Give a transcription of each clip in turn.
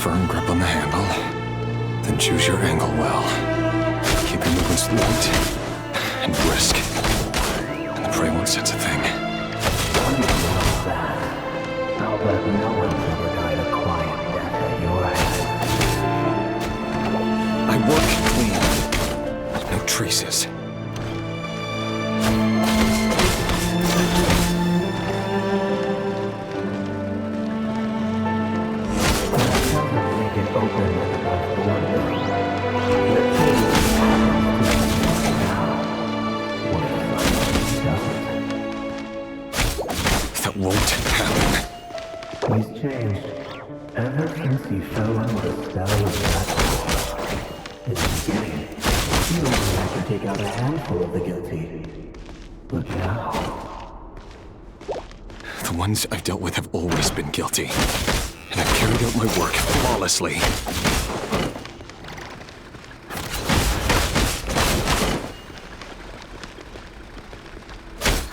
firm grip on the handle, then choose your angle well. Keep your movements light and brisk, and the prey won't sense a thing. I'll bet no one's ever died a quiet death at your hands. I work clean. No traces. Make it open with enough border. That won't happen. He's changed. Ever since he fell under the spell of that power. In the beginning, he only had to take out a handful of the guilty. But now... The ones I've dealt with have always been guilty. And I've carried out my work flawlessly.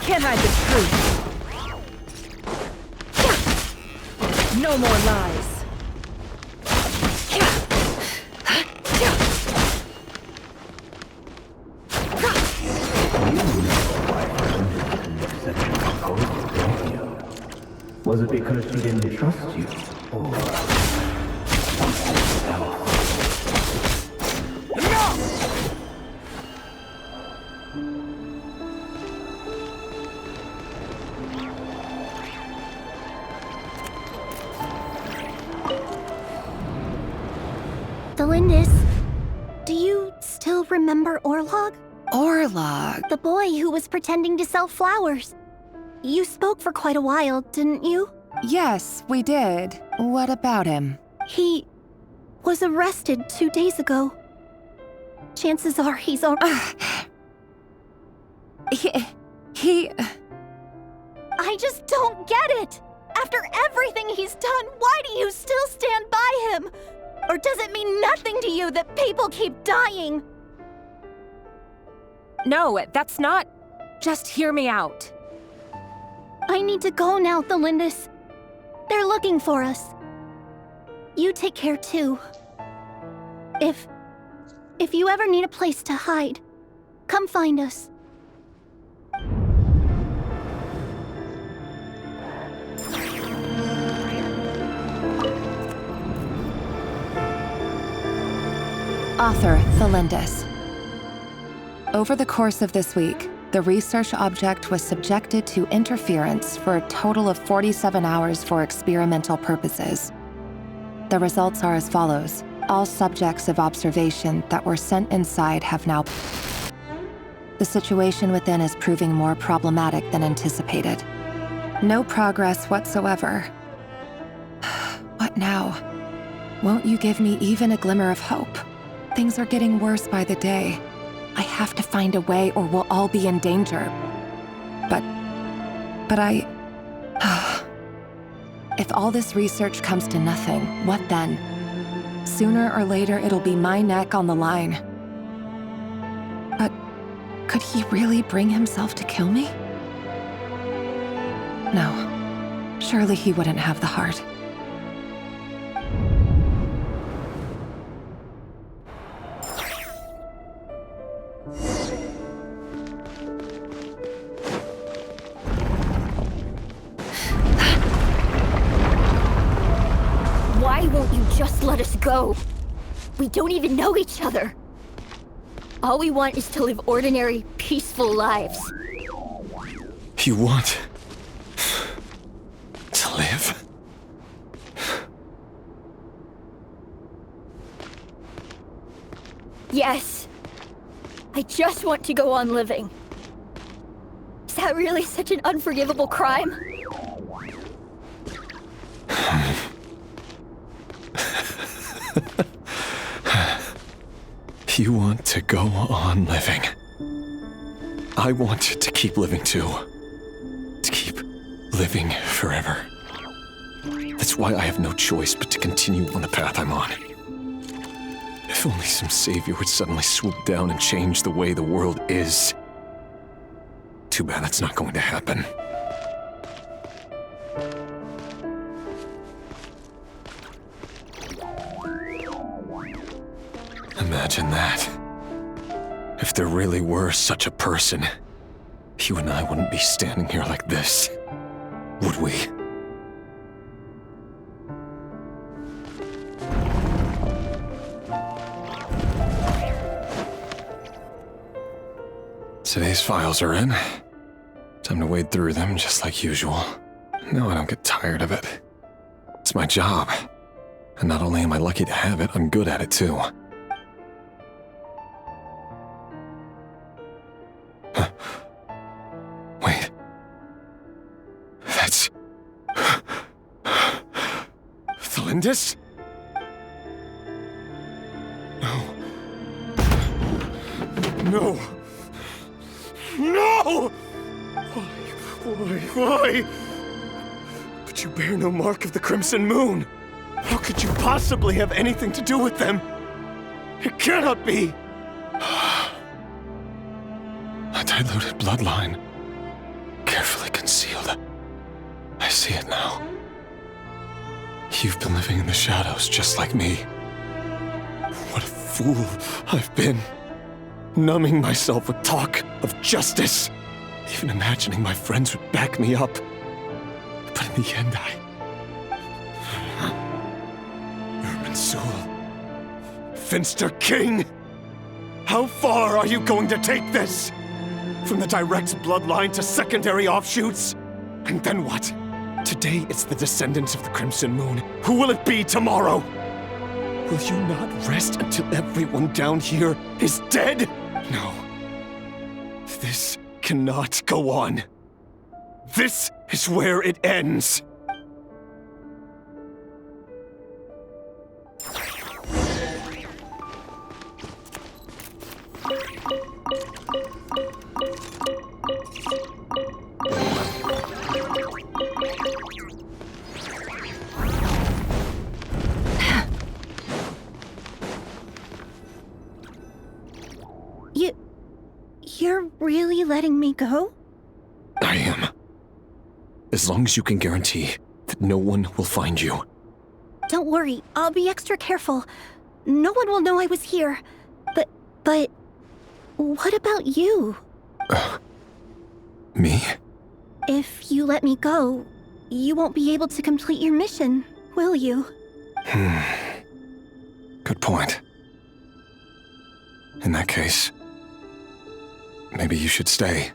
Can't hide the truth. No more lies. Was it because she didn't trust you? Or something else? Delindis, do you still remember Orlog? Orlog. The boy who was pretending to sell flowers. You spoke for quite a while, didn't you? Yes, we did. What about him? He was arrested 2 days ago. Chances are he's already... He... I just don't get it! After everything he's done, why do you still stand by him? Or does it mean nothing to you that people keep dying? No, that's not... Just hear me out. I need to go now, Delindis. They're looking for us. You take care too. If you ever need a place to hide, come find us. Author Delindis. Over the course of this week, the research object was subjected to interference for a total of 47 hours for experimental purposes. The results are as follows. All subjects of observation that were sent inside have now... The situation within is proving more problematic than anticipated. No progress whatsoever. What now? Won't you give me even a glimmer of hope? Things are getting worse by the day. I have to find a way or we'll all be in danger. But I... If all this research comes to nothing, what then? Sooner or later, it'll be my neck on the line. But could he really bring himself to kill me? No. Surely he wouldn't have the heart. Why won't you just let us go? We don't even know each other. All we want is to live ordinary, peaceful lives. You want... to live? Yes. I just want to go on living. Is that really such an unforgivable crime? You want to go on living. I want to keep living too. To keep living forever. That's why I have no choice but to continue on the path I'm on. If only some savior would suddenly swoop down and change the way the world is. Too bad that's not going to happen. Imagine that. If there really were such a person, you and I wouldn't be standing here like this, would we? Today's files are in. Time to wade through them just like usual. No, I don't get tired of it. It's my job. And not only am I lucky to have it, I'm good at it too. Wait. That's... Thalindis? No. No! Why? But you bear no mark of the Crimson Moon. How could you possibly have anything to do with them? It cannot be! A diluted bloodline. Carefully concealed. I see it now. You've been living in the shadows just like me. What a fool I've been. Numbing myself with talk of justice. Even imagining my friends would back me up. But in the end, Urban Soul. Finster King! How far are you going to take this? From the direct bloodline to secondary offshoots? And then what? Today it's the descendants of the Crimson Moon. Who will it be tomorrow? Will you not rest until everyone down here is dead? No. This cannot go on. This is where it ends. You're really letting me go? I am. As long as you can guarantee that no one will find you. Don't worry, I'll be extra careful. No one will know I was here. But... what about you? Me? If you let me go, you won't be able to complete your mission, will you? Good point. In that case, maybe you should stay.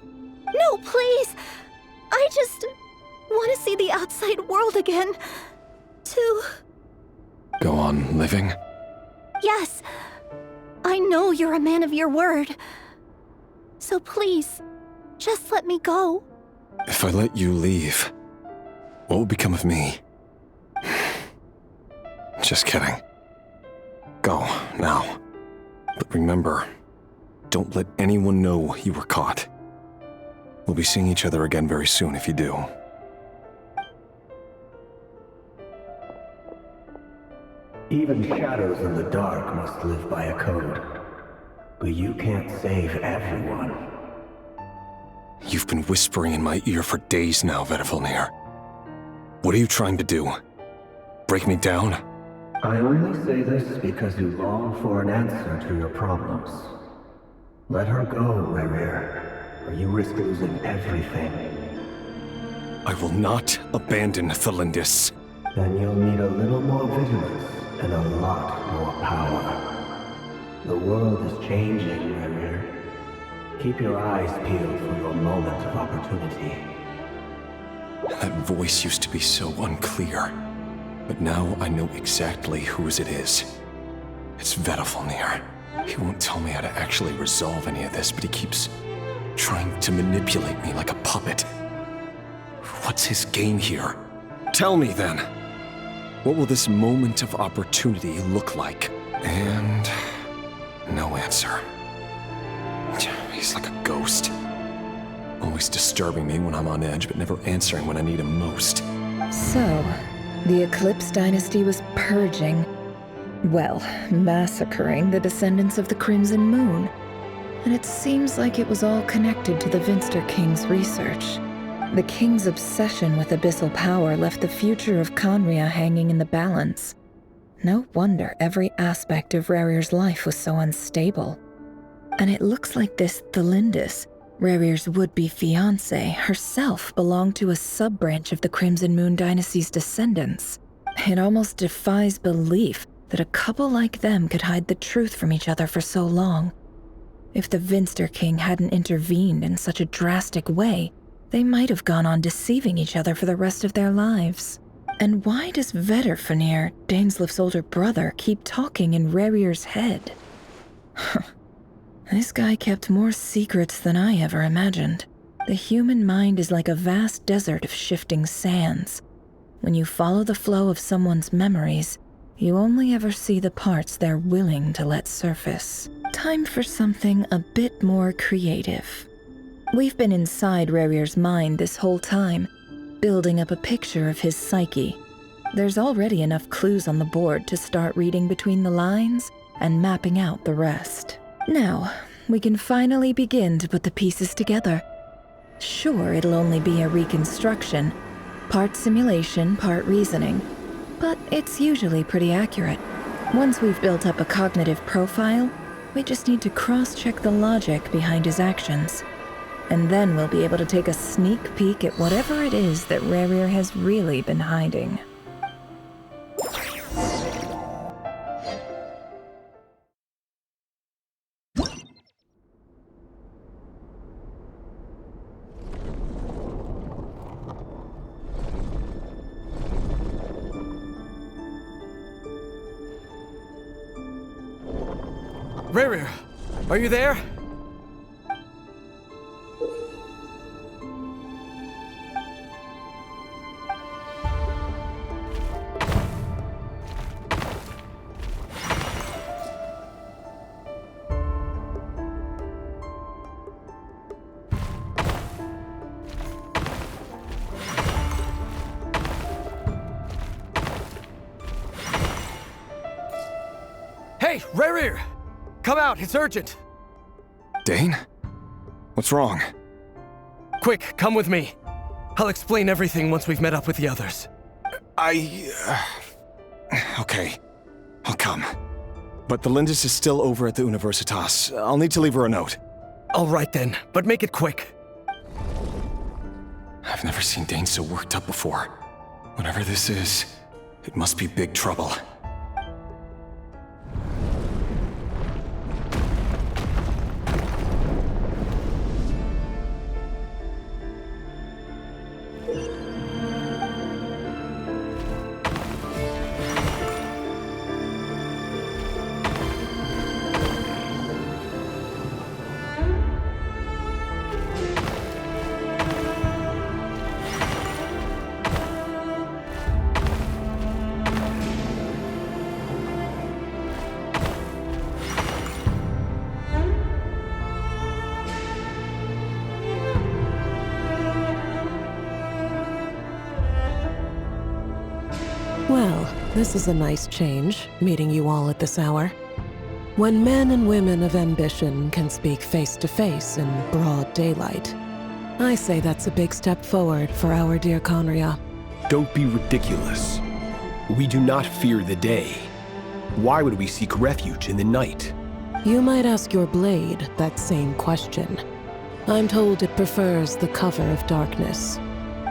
No, please! I just want to see the outside world again. To... Go on living? Yes. I know you're a man of your word. So please, just let me go. If I let you leave, what will become of me? Just kidding. Go, now. But remember, don't let anyone know you were caught. We'll be seeing each other again very soon if you do. Even shadows in the dark must live by a code. But you can't save everyone. You've been whispering in my ear for days now, Vedifilnir. What are you trying to do? Break me down? I only say this because you long for an answer to your problems. Let her go, Rerir, or you risk losing everything. I will not abandon Thalindis. Then you'll need a little more vigilance and a lot more power. The world is changing, Rerir. Keep your eyes peeled for your moment of opportunity. That voice used to be so unclear. But now I know exactly whose it is. It's Vedifilnir. He won't tell me how to actually resolve any of this, but he keeps trying to manipulate me like a puppet. What's his game here? Tell me then. What will this moment of opportunity look like? And... no answer. He's like a ghost. Always disturbing me when I'm on edge, but never answering when I need him most. So, the Eclipse Dynasty was purging, well, massacring the descendants of the Crimson Moon. And it seems like it was all connected to the Finster King's research. The King's obsession with abyssal power left the future of Conria hanging in the balance. No wonder every aspect of Rerir's life was so unstable. And it looks like this Thelindis, Rerir's would-be fiancée, herself belonged to a sub-branch of the Crimson Moon Dynasty's descendants. It almost defies belief that a couple like them could hide the truth from each other for so long. If the Vinster King hadn't intervened in such a drastic way, they might have gone on deceiving each other for the rest of their lives. And why does Vedderfanir, Daneslif's older brother, keep talking in Rerir's head? This guy kept more secrets than I ever imagined. The human mind is like a vast desert of shifting sands. When you follow the flow of someone's memories, you only ever see the parts they're willing to let surface. Time for something a bit more creative. We've been inside Rerir's mind this whole time, building up a picture of his psyche. There's already enough clues on the board to start reading between the lines and mapping out the rest. Now, we can finally begin to put the pieces together. Sure, it'll only be a reconstruction, part simulation, part reasoning, but it's usually pretty accurate. Once we've built up a cognitive profile, we just need to cross-check the logic behind his actions. And then we'll be able to take a sneak peek at whatever it is that Rerir has really been hiding. Rerir, are you there? Hey, Rerir! Come out, it's urgent! Dane? What's wrong? Quick, come with me. I'll explain everything once we've met up with the others. Okay. I'll come. But the Lindis is still over at the Universitas. I'll need to leave her a note. All right then, but make it quick. I've never seen Dane so worked up before. Whatever this is, it must be big trouble. Well, this is a nice change, meeting you all at this hour. When men and women of ambition can speak face to face in broad daylight, I say that's a big step forward for our dear Conria. Don't be ridiculous. We do not fear the day. Why would we seek refuge in the night? You might ask your blade that same question. I'm told it prefers the cover of darkness.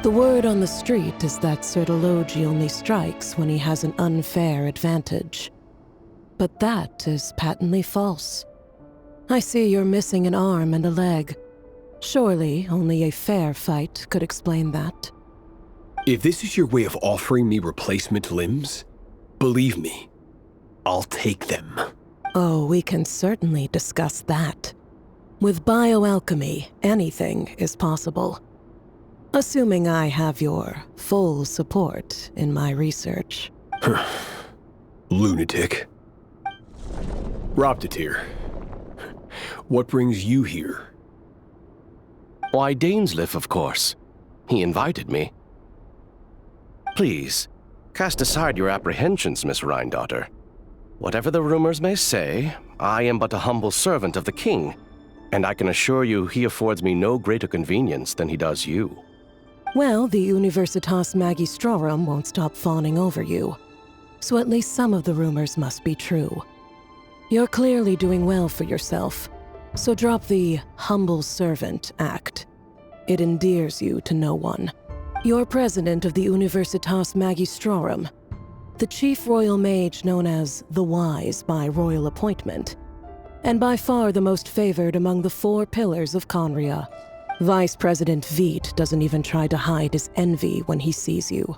The word on the street is that Sertologi only strikes when he has an unfair advantage. But that is patently false. I see you're missing an arm and a leg. Surely only a fair fight could explain that. If this is your way of offering me replacement limbs, believe me, I'll take them. Oh, we can certainly discuss that. With bioalchemy, anything is possible. Assuming I have your full support in my research. Lunatic. Roptatir, what brings you here? Why, Daneslif, of course. He invited me. Please, cast aside your apprehensions, Miss Rhindaughter. Whatever the rumors may say, I am but a humble servant of the king, and I can assure you he affords me no greater convenience than he does you. Well, the Universitas Magistrorum won't stop fawning over you. so at least some of the rumors must be true. You're clearly doing well for yourself, so drop the humble servant act. It endears you to no one. You're president of the Universitas Magistrorum, the chief royal mage known as the Wise by royal appointment, and by far the most favored among the 4 pillars of Conria. Vice President Veit doesn't even try to hide his envy when he sees you.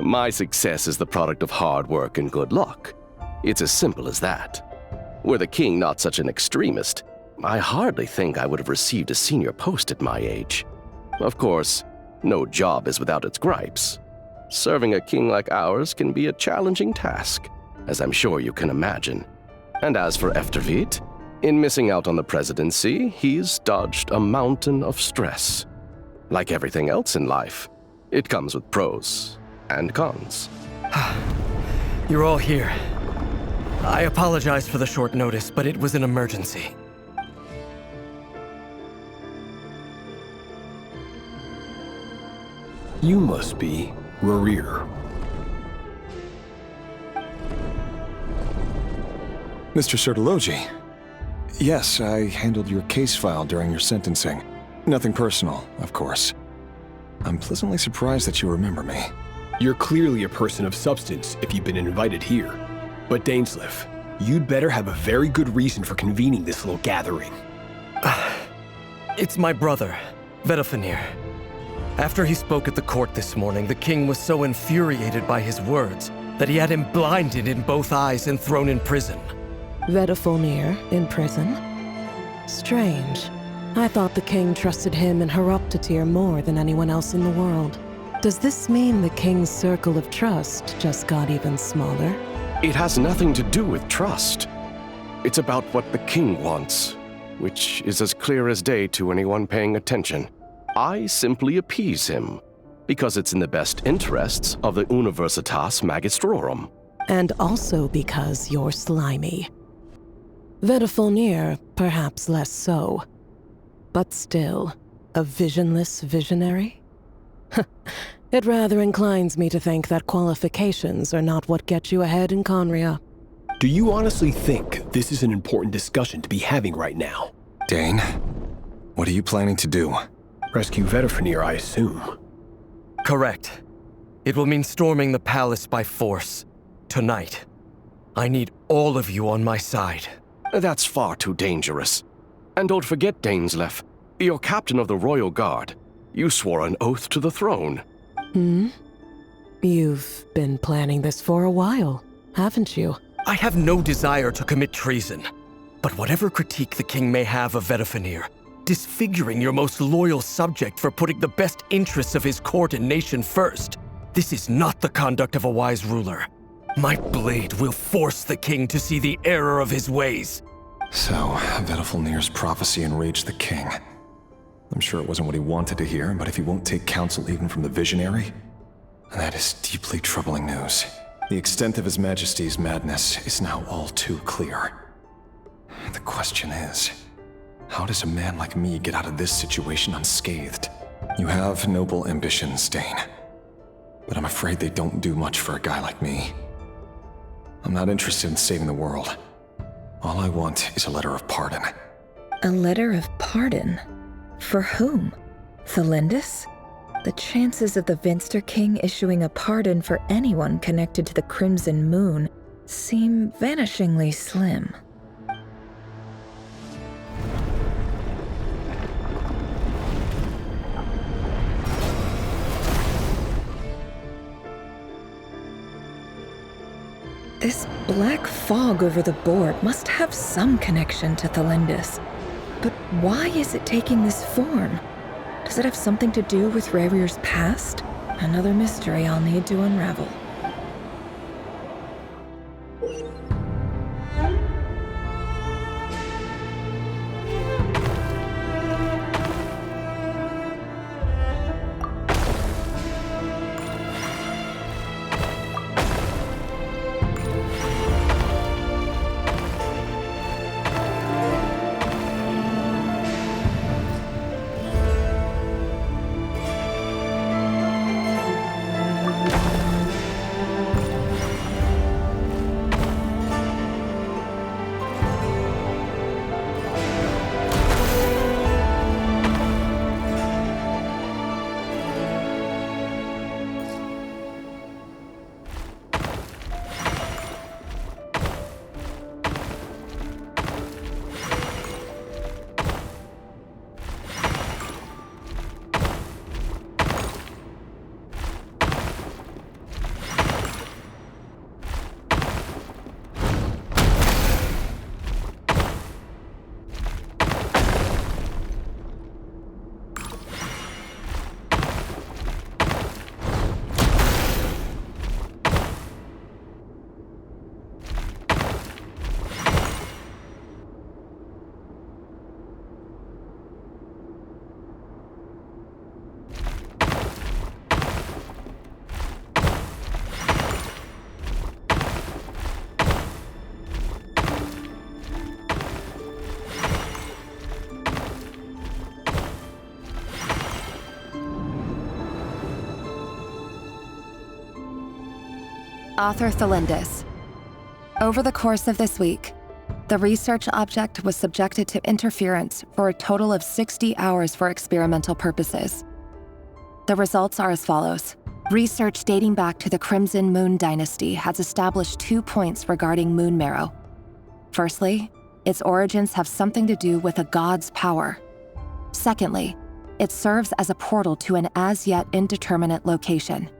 My success is the product of hard work and good luck. It's as simple as that. Were the king not such an extremist, I hardly think I would have received a senior post at my age. Of course, no job is without its gripes. Serving a king like ours can be a challenging task, as I'm sure you can imagine. And as for Efterveit, in missing out on the presidency, he's dodged a mountain of stress. Like everything else in life, it comes with pros and cons. You're all here. I apologize for the short notice, but it was an emergency. You must be Rerir. Mr. Sertologi. Yes, I handled your case file during your sentencing. Nothing personal, of course. I'm pleasantly surprised that you remember me. You're clearly a person of substance if you've been invited here. But Dainsleif, you'd better have a very good reason for convening this little gathering. It's my brother, Vedofenir. After he spoke at the court this morning, the king was so infuriated by his words that he had him blinded in both eyes and thrown in prison. Vedofenir in prison? Strange. I thought the king trusted him and Heroptatir more than anyone else in the world. Does this mean the king's circle of trust just got even smaller? It has nothing to do with trust. It's about what the king wants, which is as clear as day to anyone paying attention. I simply appease him, because it's in the best interests of the Universitas Magistrorum. And also because you're slimy. Vedofenir, perhaps less so. But still, a visionless visionary? It rather inclines me to think that qualifications are not what get you ahead in Conria. Do you honestly think this is an important discussion to be having right now? Dane, what are you planning to do? Rescue Vedofenir, I assume. Correct. It will mean storming the palace by force. Tonight. I need all of you on my side. That's far too dangerous. And don't forget, Dainsleif, you're captain of the Royal Guard. You swore an oath to the throne. You've been planning this for a while, haven't you? I have no desire to commit treason. But whatever critique the king may have of Vedofenir, disfiguring your most loyal subject for putting the best interests of his court and nation first, this is not the conduct of a wise ruler. My blade will force the king to see the error of his ways. So, Vedofenir's prophecy enraged the king. I'm sure it wasn't what he wanted to hear, but if he won't take counsel even from the visionary, that is deeply troubling news. The extent of His Majesty's madness is now all too clear. The question is, how does a man like me get out of this situation unscathed? You have noble ambitions, Dane, but I'm afraid they don't do much for a guy like me. I'm not interested in saving the world. All I want is a letter of pardon. A letter of pardon? For whom? Thelindis? The chances of the Vinster King issuing a pardon for anyone connected to the Crimson Moon seem vanishingly slim. This black fog over the board must have some connection to Thelindis. But why is it taking this form? Does it have something to do with Rerir's past? Another mystery I'll need to unravel. Author Thelindis. Over the course of this week, the research object was subjected to interference for a total of 60 hours for experimental purposes. The results are as follows. Research dating back to the Crimson Moon Dynasty has established 2 points regarding moon marrow. Firstly, its origins have something to do with a god's power. Secondly, it serves as a portal to an as-yet indeterminate location.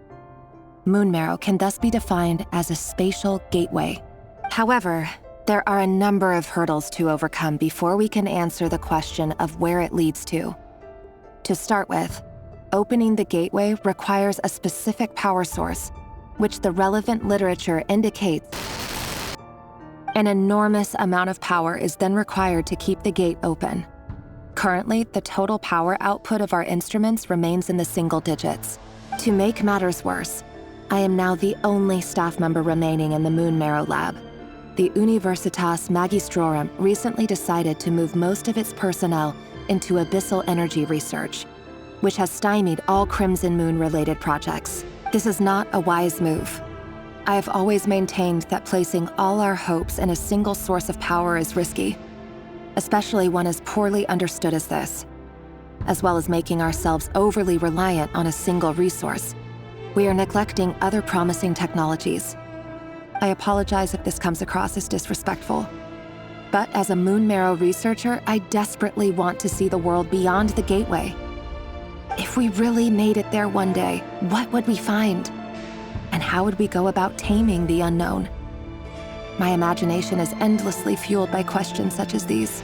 Moon marrow can thus be defined as a spatial gateway. However, there are a number of hurdles to overcome before we can answer the question of where it leads to. To start with, opening the gateway requires a specific power source, which the relevant literature indicates. An enormous amount of power is then required to keep the gate open. Currently, the total power output of our instruments remains in the single digits. To make matters worse, I am now the only staff member remaining in the Moon Marrow lab. The Universitas Magistrorum recently decided to move most of its personnel into abyssal energy research, which has stymied all Crimson Moon-related projects. This is not a wise move. I have always maintained that placing all our hopes in a single source of power is risky, especially one as poorly understood as this. As well as making ourselves overly reliant on a single resource, we are neglecting other promising technologies. I apologize if this comes across as disrespectful, but as a Moon Marrow researcher, I desperately want to see the world beyond the gateway. If we really made it there one day, what would we find? And how would we go about taming the unknown? My imagination is endlessly fueled by questions such as these.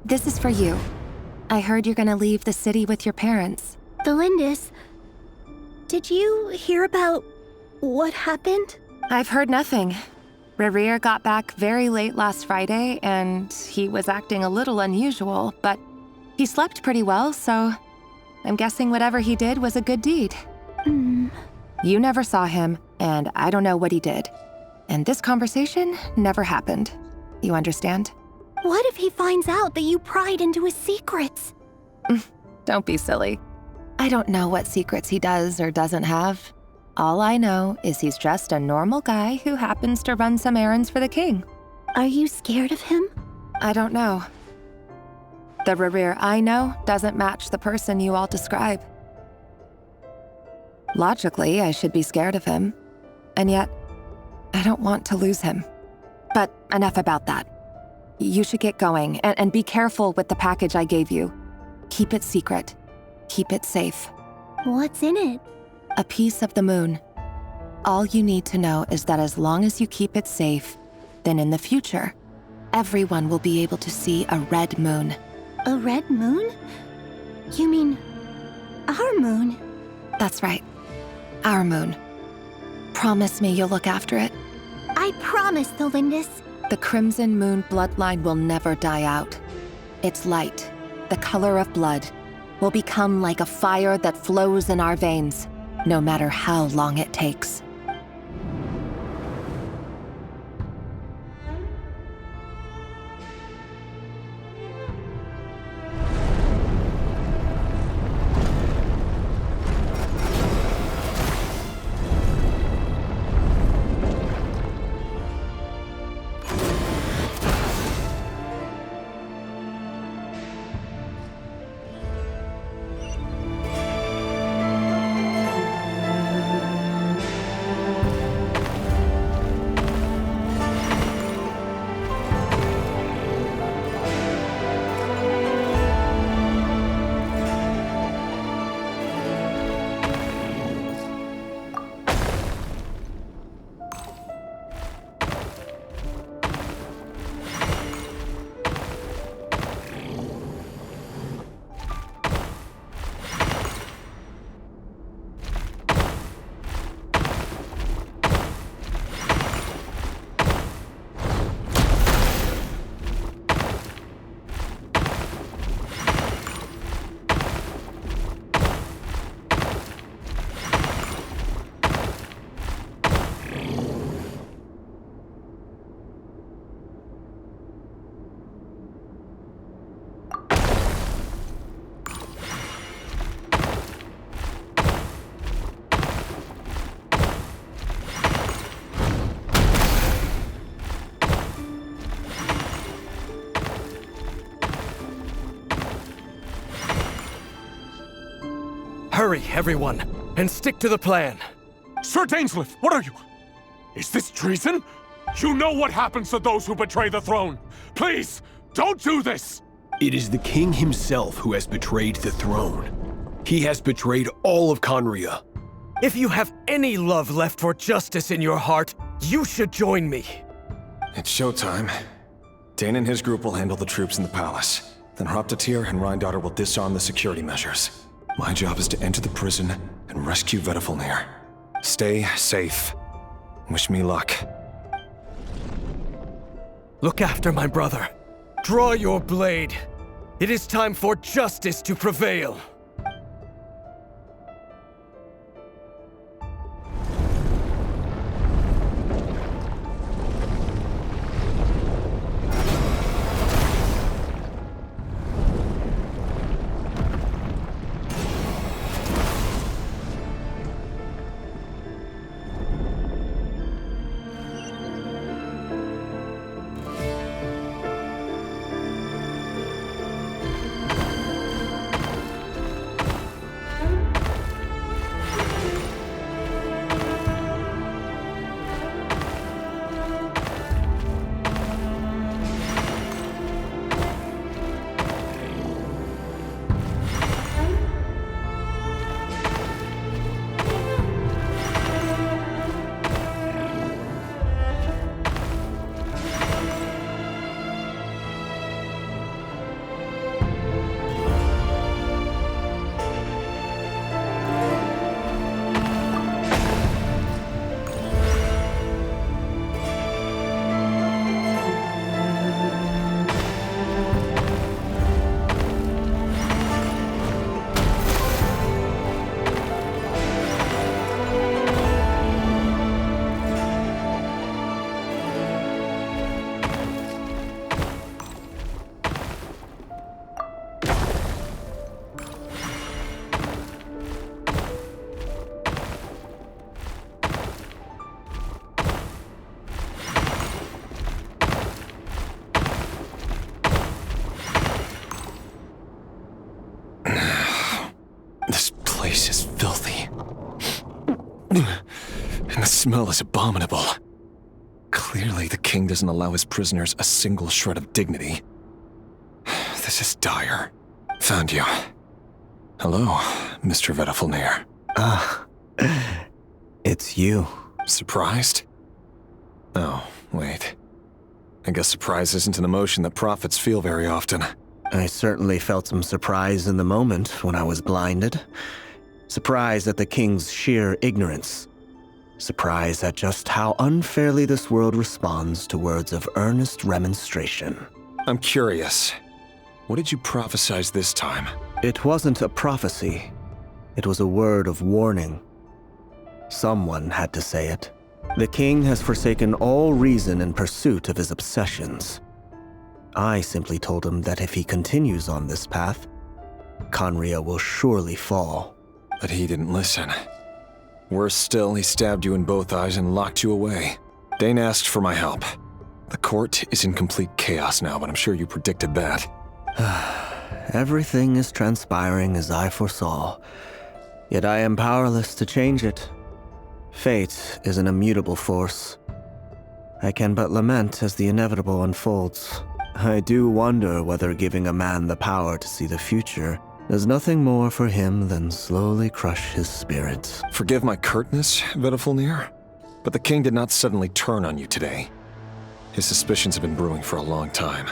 This is for you. I heard you're gonna leave the city with your parents. Thelindis, did you hear about what happened? I've heard nothing. Rerir got back very late last Friday, and he was acting a little unusual, but he slept pretty well, so I'm guessing whatever he did was a good deed. You never saw him, and I don't know what he did. And this conversation never happened. You understand? What if he finds out that you pried into his secrets? Don't be silly. I don't know what secrets he does or doesn't have. All I know is he's just a normal guy who happens to run some errands for the king. Are you scared of him? I don't know. The Rerir I know doesn't match the person you all describe. Logically, I should be scared of him. And yet, I don't want to lose him. But enough about that. You should get going, and be careful with the package I gave you. Keep it secret. Keep it safe. What's in it? A piece of the moon. All you need to know is that as long as you keep it safe, then in the future, everyone will be able to see a red moon. A red moon? You mean our moon? That's right. Our moon. Promise me you'll look after it. I promise, Thelindis. The Crimson Moon bloodline will never die out. Its light, the color of blood, will become like a fire that flows in our veins, no matter how long it takes. Hurry, everyone, and stick to the plan. Sir Dainsleif, what are you? Is this treason? You know what happens to those who betray the throne. Please, don't do this! It is the king himself who has betrayed the throne. He has betrayed all of Conria. If you have any love left for justice in your heart, you should join me. It's showtime. Dane and his group will handle the troops in the palace. Then Hraptatyr and Rheindater will disarm the security measures. My job is to enter the prison and rescue Vedifalnir. Stay safe. Wish me luck. Look after my brother. Draw your blade. It is time for justice to prevail. And the smell is abominable. Clearly, the king doesn't allow his prisoners a single shred of dignity. This is dire. Found you. Hello, Mr. Vedifalnir. It's you. Surprised? Oh, wait. I guess surprise isn't an emotion that prophets feel very often. I certainly felt some surprise in the moment when I was blinded. Surprise at the king's sheer ignorance. Surprise at just how unfairly this world responds to words of earnest remonstration. I'm curious. What did you prophesize this time? It wasn't a prophecy. It was a word of warning. Someone had to say it. The king has forsaken all reason in pursuit of his obsessions. I simply told him that if he continues on this path, Conria will surely fall. But he didn't listen. Worse still, he stabbed you in both eyes and locked you away. Dane asked for my help. The court is in complete chaos now, but I'm sure you predicted that. Everything is transpiring as I foresaw, yet I am powerless to change it. Fate is an immutable force. I can but lament as the inevitable unfolds. I do wonder whether giving a man the power to see the future does nothing more for him than slowly crush his spirit. Forgive my curtness, Vedifalnir, but the king did not suddenly turn on you today. His suspicions have been brewing for a long time.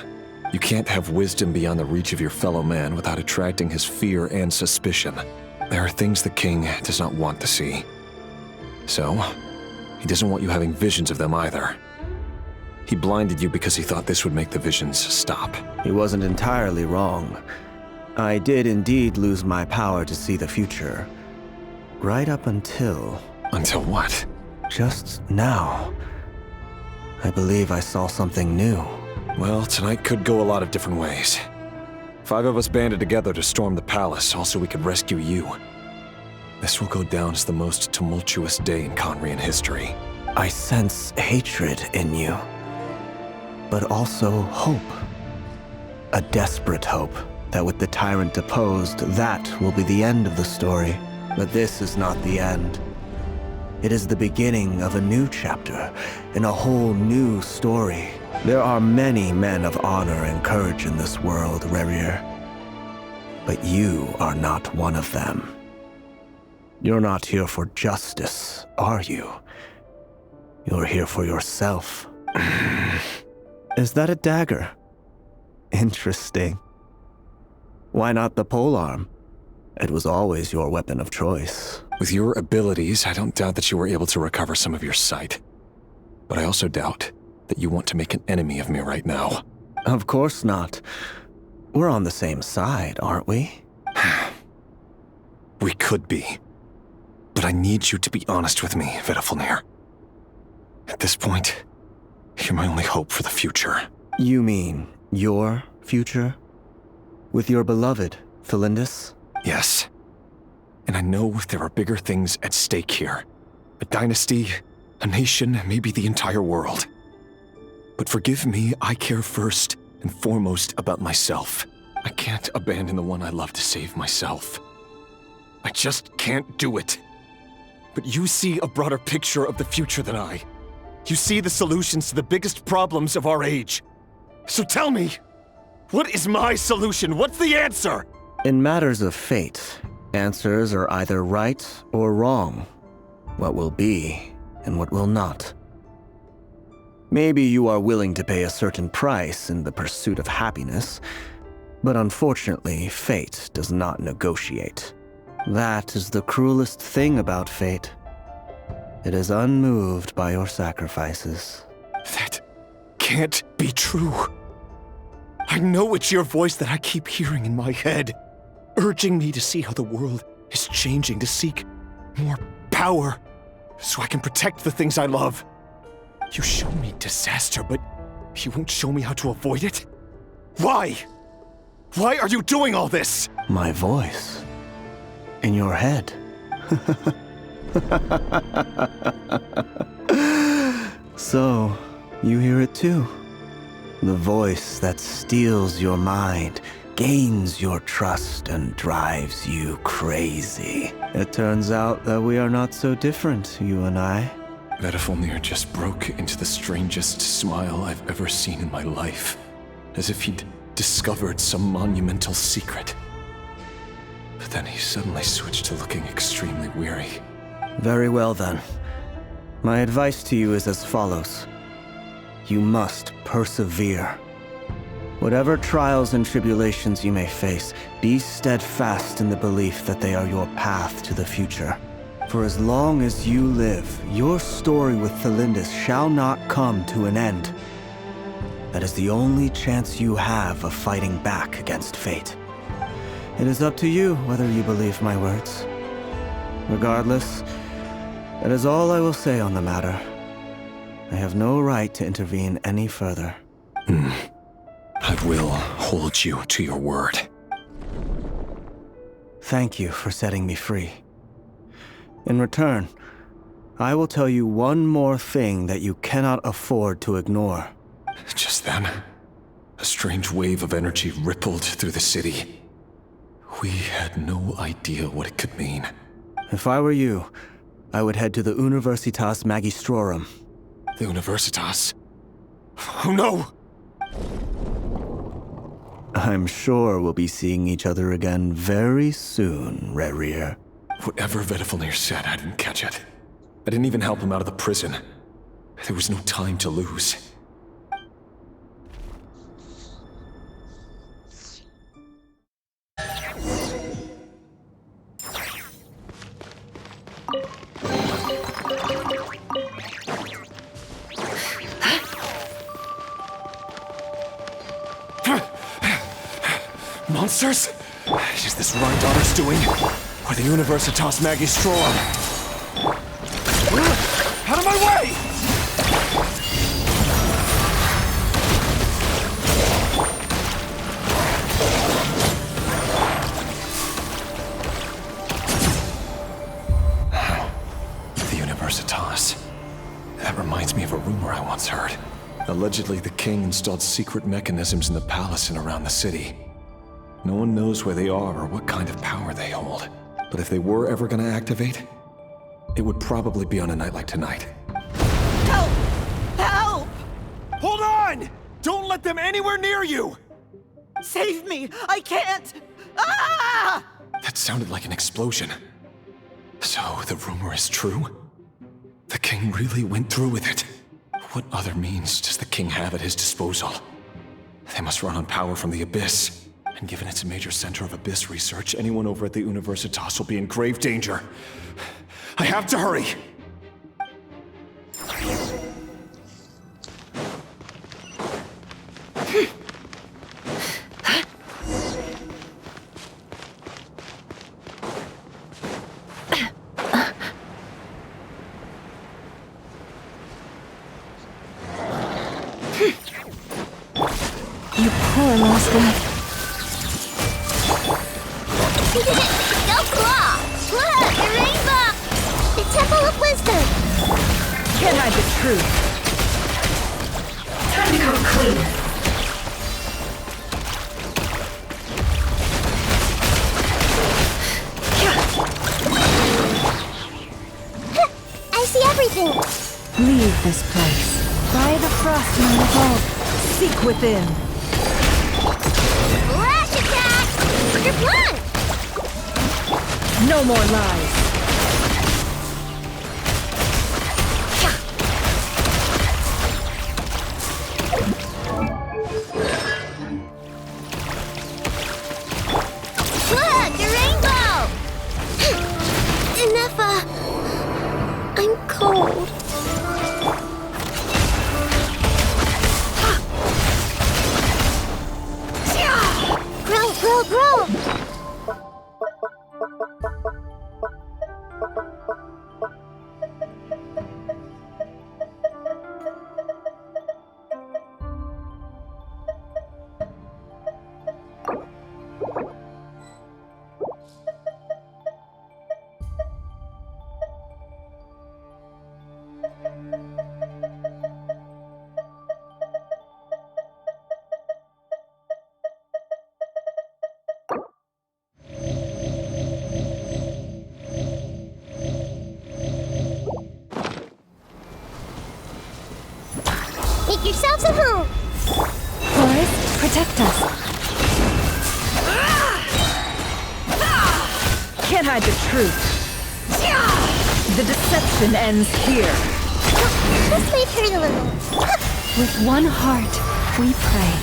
You can't have wisdom beyond the reach of your fellow man without attracting his fear and suspicion. There are things the king does not want to see. So, he doesn't want you having visions of them either. He blinded you because he thought this would make the visions stop. He wasn't entirely wrong. I did indeed lose my power to see the future. Right up until... Until what? Just now. I believe I saw something new. Well, tonight could go a lot of different ways. 5 of us banded together to storm the palace, also we could rescue you. This will go down as the most tumultuous day in Conrian history. I sense hatred in you, but also hope. A desperate hope that with the tyrant deposed, that will be the end of the story. But this is not the end. It is the beginning of a new chapter, in a whole new story. There are many men of honor and courage in this world, Rerir. But you are not one of them. You're not here for justice, are you? You're here for yourself. Is that a dagger? Interesting. Why not the polearm? It was always your weapon of choice. With your abilities, I don't doubt that you were able to recover some of your sight. But I also doubt that you want to make an enemy of me right now. Of course not. We're on the same side, aren't we? We could be. But I need you to be honest with me, Vedafalnir. At this point, you're my only hope for the future. You mean your future? With your beloved, Thelindis? Yes. And I know there are bigger things at stake here. A dynasty, a nation, maybe the entire world. But forgive me, I care first and foremost about myself. I can't abandon the one I love to save myself. I just can't do it. But you see a broader picture of the future than I. You see the solutions to the biggest problems of our age. So tell me, what is my solution? What's the answer? In matters of fate, answers are either right or wrong. What will be and what will not. Maybe you are willing to pay a certain price in the pursuit of happiness, but unfortunately, fate does not negotiate. That is the cruelest thing about fate. It is unmoved by your sacrifices. That can't be true. I know it's your voice that I keep hearing in my head, urging me to see how the world is changing, to seek more power, so I can protect the things I love. You show me disaster, but you won't show me how to avoid it? Why? Why are you doing all this? My voice. In your head. So, you hear it too. The voice that steals your mind, gains your trust, and drives you crazy. It turns out that we are not so different, you and I. Vedafalnir just broke into the strangest smile I've ever seen in my life, as if he'd discovered some monumental secret. But then he suddenly switched to looking extremely weary. Very well then. My advice to you is as follows. You must persevere. Whatever trials and tribulations you may face, be steadfast in the belief that they are your path to the future. For as long as you live, your story with Thelindis shall not come to an end. That is the only chance you have of fighting back against fate. It is up to you whether you believe my words. Regardless, that is all I will say on the matter. I have no right to intervene any further. I will hold you to your word. Thank you for setting me free. In return, I will tell you one more thing that you cannot afford to ignore. Just then, a strange wave of energy rippled through the city. We had no idea what it could mean. If I were you, I would head to the Universitas Magistrorum. The Universitas? Oh no! I'm sure we'll be seeing each other again very soon, Rerir. Whatever Vedafalnir said, I didn't catch it. I didn't even help him out of the prison. There was no time to lose. Monsters? Is this Rhine Daughter's doing? Or the Universitas Magistrorum? Out of my way! The Universitas. That reminds me of a rumor I once heard. Allegedly, the king installed secret mechanisms in the palace and around the city. No one knows where they are or what kind of power they hold. But if they were ever gonna activate, it would probably be on a night like tonight. Help! Help! Hold on! Don't let them anywhere near you! Save me! I can't! Ah! That sounded like an explosion. So the rumor is true? The king really went through with it? What other means does the king have at his disposal? They must run on power from the Abyss. And given it's a major center of Abyss research, anyone over at the Universitas will be in grave danger. I have to hurry! You poor Moscow. Go claw! Look, the rainbow! The Temple of Wisdom! Can't hide the truth. Time to come clean. I see everything! Leave this place. By the frost moon of old. Seek within. Flash attack! You're blind! No more lies. Look, the rainbow! Enough, I'm cold. Grow! Make yourselves at home! Forest, protect us. Can't hide the truth. The deception ends here. This may hurt a little. With one heart, we pray.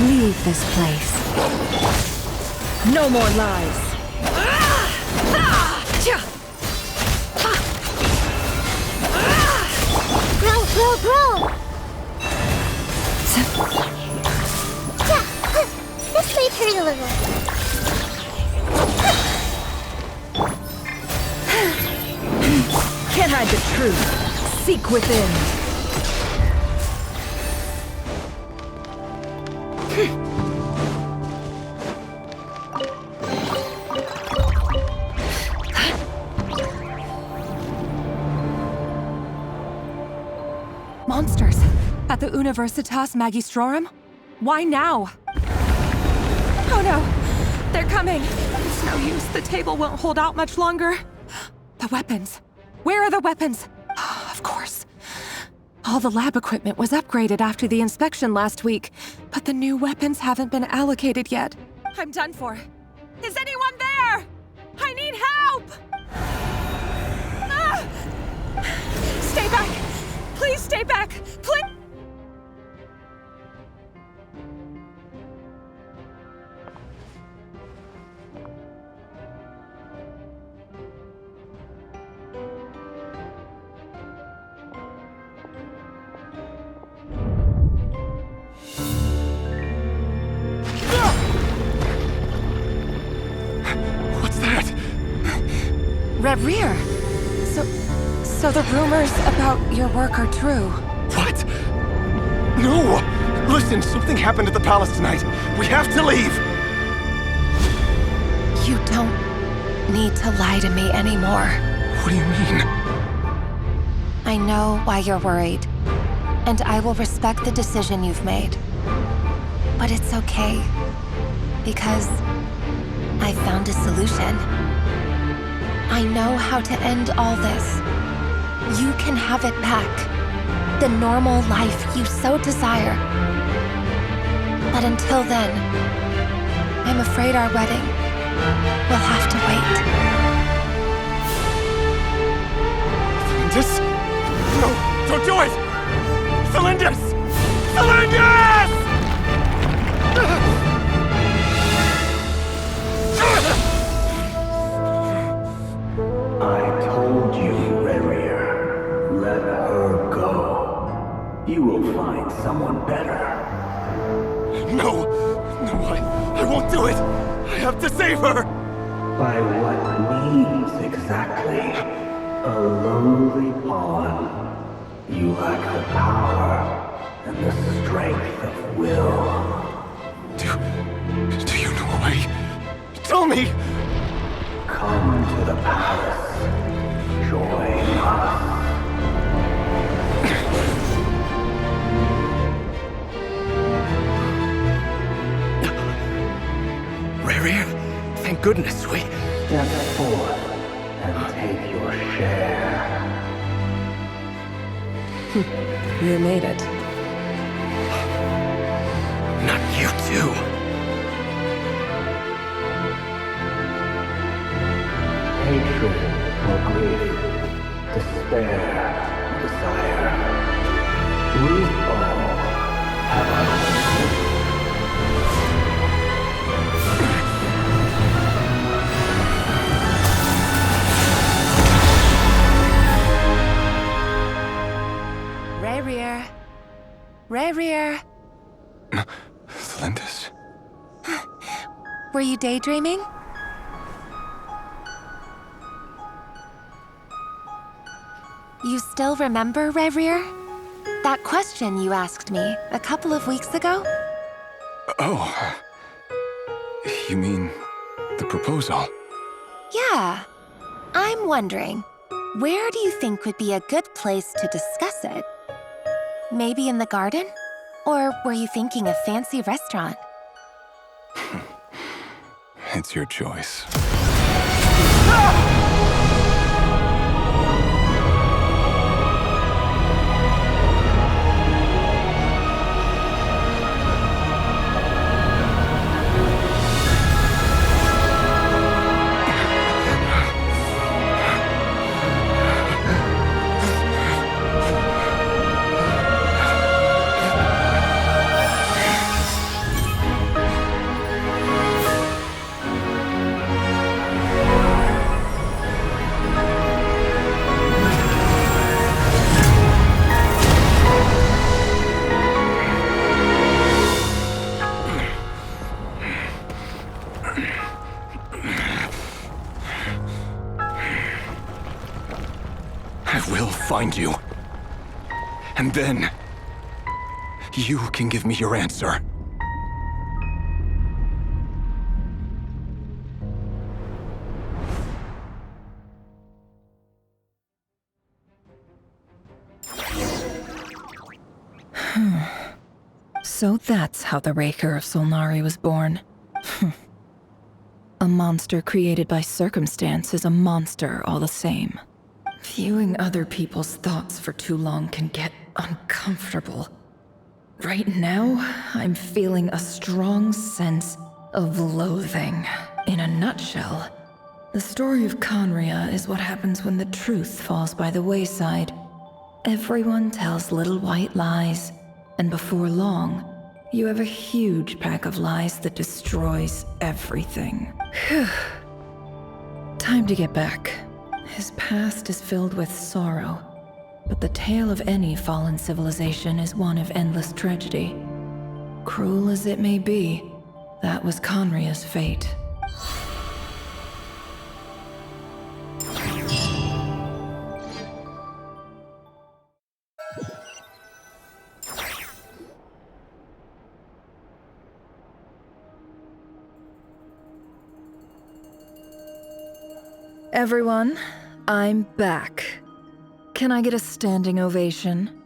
Leave this place. No more lies. Grow! This may hurt a little. Can't hide the truth. Seek within. Monsters! At the Universitas Magistrorum? Why now? Oh no! They're coming! It's no use, the table won't hold out much longer. The weapons. Where are the weapons? Of course. All the lab equipment was upgraded after the inspection last week, but the new weapons haven't been allocated yet. I'm done for. Is anyone there? I need help! Ah! Stay back! Please stay back! Please! What's that? Rear. So the rumors about your work are true. What? No! Listen, something happened at the palace tonight. We have to leave! You don't need to lie to me anymore. What do you mean? I know why you're worried, and I will respect the decision you've made. But it's okay, because I found a solution. I know how to end all this. You can have it back. The normal life you so desire. But until then, I'm afraid our wedding will have to wait. Celindus? No, don't do it! Celindus! Celindus! I told you, Rerier. Let her go. You will find someone better. No! No, I won't do it! I have to save her! By what means exactly? A lowly pawn. You lack the power and the strength of will. Do you know a way? Tell me! Come to the palace. Join us. Rarier, thank goodness we... Step forth and take your share. You made it. Not you too. Hatred or grief, despair or desire. We all have our own. Rarier. Rarier. Celindus? Were you daydreaming? You still remember, Rarier? That question you asked me a couple of weeks ago? Oh. You mean the proposal? Yeah. I'm wondering, where do you think would be a good place to discuss it? Maybe in the garden? Or were you thinking a fancy restaurant? It's your choice. I will find you. And then, you can give me your answer. So that's how the Raker of Solnari was born. A monster created by circumstance is a monster all the same. Viewing other people's thoughts for too long can get uncomfortable. Right now, I'm feeling a strong sense of loathing. In a nutshell, the story of Conria is what happens when the truth falls by the wayside. Everyone tells little white lies, and before long, you have a huge pack of lies that destroys everything. Time to get back. His past is filled with sorrow, but the tale of any fallen civilization is one of endless tragedy. Cruel as it may be, that was Conria's fate. Everyone, I'm back. Can I get a standing ovation?